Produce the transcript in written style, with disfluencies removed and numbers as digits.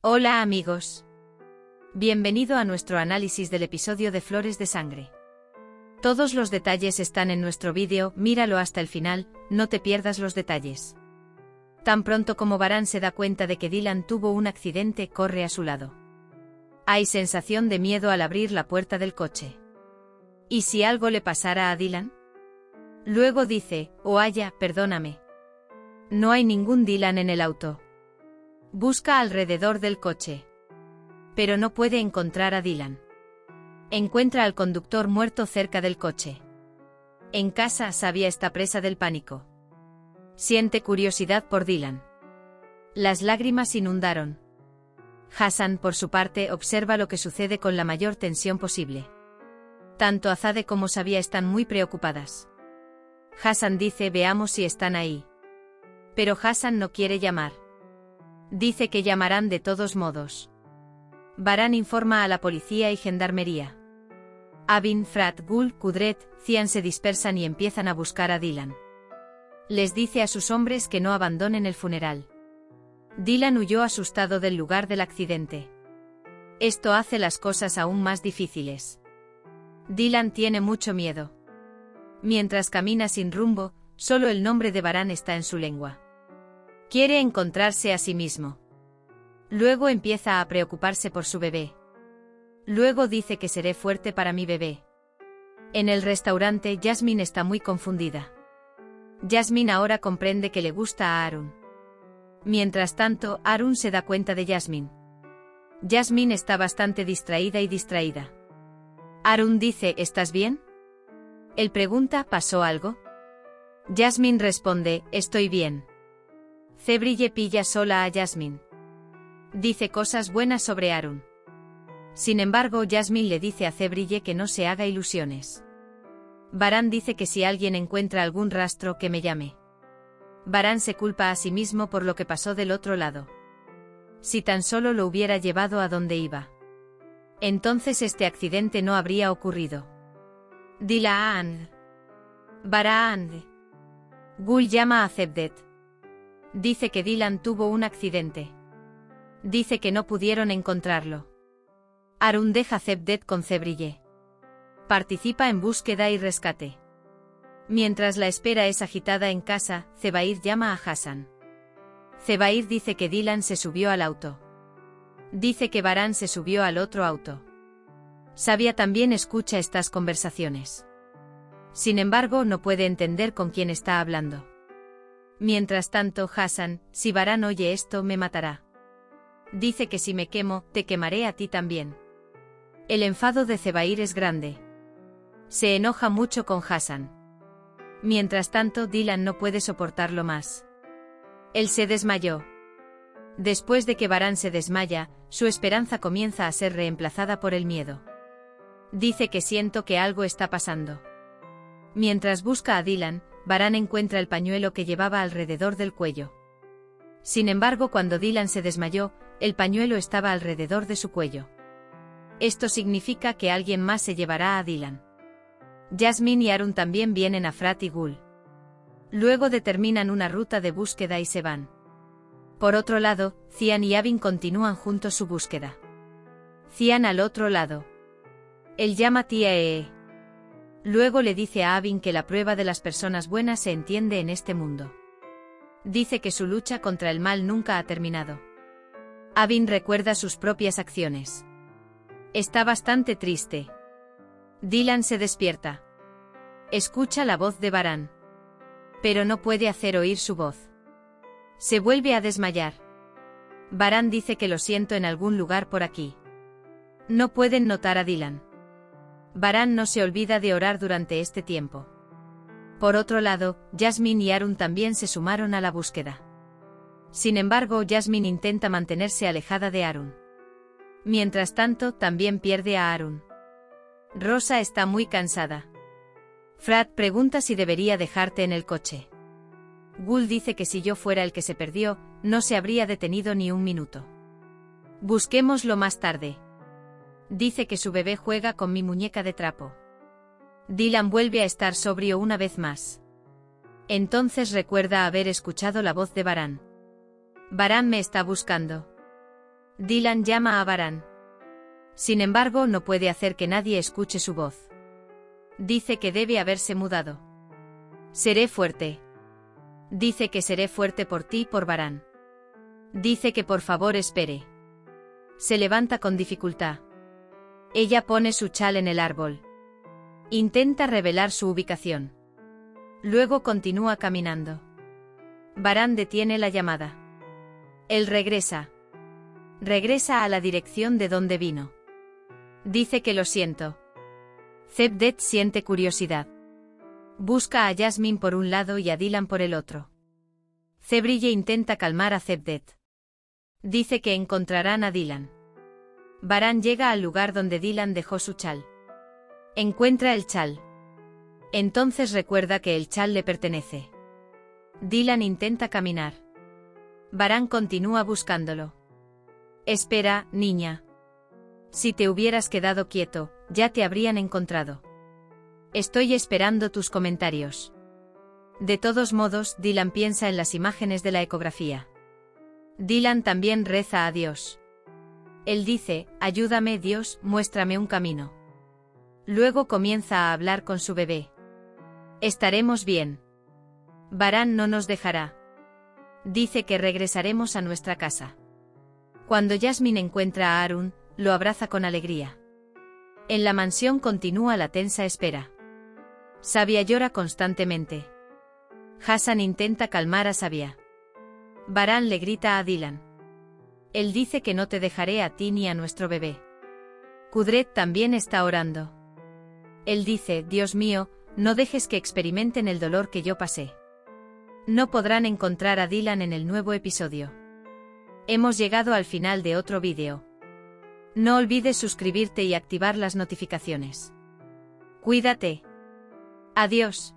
Hola amigos. Bienvenido a nuestro análisis del episodio de Flores de Sangre. Todos los detalles están en nuestro vídeo, míralo hasta el final, no te pierdas los detalles. Tan pronto como Baran se da cuenta de que Dylan tuvo un accidente, corre a su lado. Hay sensación de miedo al abrir la puerta del coche. ¿Y si algo le pasara a Dylan? Luego dice, Aya, perdóname. No hay ningún Dylan en el auto. Busca alrededor del coche. Pero no puede encontrar a Dylan. Encuentra al conductor muerto cerca del coche. En casa, Sabia está presa del pánico. Siente curiosidad por Dylan. Las lágrimas inundaron. Hassan, por su parte, observa lo que sucede con la mayor tensión posible. Tanto Azade como Sabia están muy preocupadas. Hassan dice, veamos si están ahí. Pero Hassan no quiere llamar. Dice que llamarán de todos modos. Baran informa a la policía y gendarmería. Abin, Frat, Gul, Kudret, Cian se dispersan y empiezan a buscar a Dylan. Les dice a sus hombres que no abandonen el funeral. Dylan huyó asustado del lugar del accidente. Esto hace las cosas aún más difíciles. Dylan tiene mucho miedo. Mientras camina sin rumbo, solo el nombre de Baran está en su lengua. Quiere encontrarse a sí mismo. Luego empieza a preocuparse por su bebé. Luego dice que seré fuerte para mi bebé. En el restaurante, Jasmine está muy confundida. Jasmine ahora comprende que le gusta a Arun. Mientras tanto, Arun se da cuenta de Jasmine. Jasmine está bastante distraída y distraída. Arun dice, ¿estás bien? Él pregunta, ¿pasó algo? Jasmine responde, estoy bien. Cebrille pilla sola a Jasmine. Dice cosas buenas sobre Arun. Sin embargo, Jasmine le dice a Cebrille que no se haga ilusiones. Baran dice que si alguien encuentra algún rastro, que me llame. Baran se culpa a sí mismo por lo que pasó del otro lado. Si tan solo lo hubiera llevado a donde iba. Entonces este accidente no habría ocurrido. Dylan. Baran. Gul llama a Cevdet. Dice que Dylan tuvo un accidente. Dice que no pudieron encontrarlo. Arun deja Cevdet con Cebrille. Participa en búsqueda y rescate. Mientras la espera es agitada en casa, Zebair llama a Hassan. Zebair dice que Dylan se subió al auto. Dice que Baran se subió al otro auto. Sabia también escucha estas conversaciones. Sin embargo, no puede entender con quién está hablando. Mientras tanto, Hassan, si Baran oye esto, me matará. Dice que si me quemo, te quemaré a ti también. El enfado de Zebair es grande. Se enoja mucho con Hassan. Mientras tanto, Dylan no puede soportarlo más. Él se desmayó. Después de que Baran se desmaya, su esperanza comienza a ser reemplazada por el miedo. Dice que siento que algo está pasando. Mientras busca a Dylan, Baran encuentra el pañuelo que llevaba alrededor del cuello. Sin embargo, cuando Dylan se desmayó, el pañuelo estaba alrededor de su cuello. Esto significa que alguien más se llevará a Dylan. Jasmine y Arun también vienen a Frat y Gul. Luego determinan una ruta de búsqueda y se van. Por otro lado, Cian y Abin continúan juntos su búsqueda. Cian al otro lado. Él llama tía Luego le dice a Abin que la prueba de las personas buenas se entiende en este mundo. Dice que su lucha contra el mal nunca ha terminado. Abin recuerda sus propias acciones. Está bastante triste. Dylan se despierta. Escucha la voz de Baran. Pero no puede hacer oír su voz. Se vuelve a desmayar. Baran dice que lo siento en algún lugar por aquí. No pueden notar a Dylan. Baran no se olvida de orar durante este tiempo. Por otro lado, Jasmine y Arun también se sumaron a la búsqueda. Sin embargo, Jasmine intenta mantenerse alejada de Arun. Mientras tanto, también pierde a Arun. Rosa está muy cansada. Frat pregunta si debería dejarte en el coche. Gul dice que si yo fuera el que se perdió, no se habría detenido ni un minuto. Busquémoslo más tarde. Dice que su bebé juega con mi muñeca de trapo. Dylan vuelve a estar sobrio una vez más. Entonces recuerda haber escuchado la voz de Baran. Baran me está buscando. Dylan llama a Baran. Sin embargo, no puede hacer que nadie escuche su voz. Dice que debe haberse mudado. Seré fuerte. Dice que seré fuerte por ti y por Baran. Dice que por favor espere. Se levanta con dificultad. Ella pone su chal en el árbol. Intenta revelar su ubicación. Luego continúa caminando. Baran detiene la llamada. Él regresa. Regresa a la dirección de donde vino. Dice que lo siento. Cevdet siente curiosidad. Busca a Jasmine por un lado y a Dylan por el otro. Cebrille intenta calmar a Cevdet. Dice que encontrarán a Dylan. Baran llega al lugar donde Dylan dejó su chal. Encuentra el chal. Entonces recuerda que el chal le pertenece. Dylan intenta caminar. Baran continúa buscándolo. Espera, niña. Si te hubieras quedado quieto, ya te habrían encontrado. Estoy esperando tus comentarios. De todos modos, Dylan piensa en las imágenes de la ecografía. Dylan también reza a Dios. Él dice, ayúdame Dios, muéstrame un camino. Luego comienza a hablar con su bebé. Estaremos bien. Baran no nos dejará. Dice que regresaremos a nuestra casa. Cuando Jasmine encuentra a Harun, lo abraza con alegría. En la mansión continúa la tensa espera. Sabia llora constantemente. Hassan intenta calmar a Sabia. Baran le grita a Dylan. Él dice que no te dejaré a ti ni a nuestro bebé. Kudret también está orando. Él dice, Dios mío, no dejes que experimenten el dolor que yo pasé. No podrán encontrar a Dylan en el nuevo episodio. Hemos llegado al final de otro vídeo. No olvides suscribirte y activar las notificaciones. Cuídate. Adiós.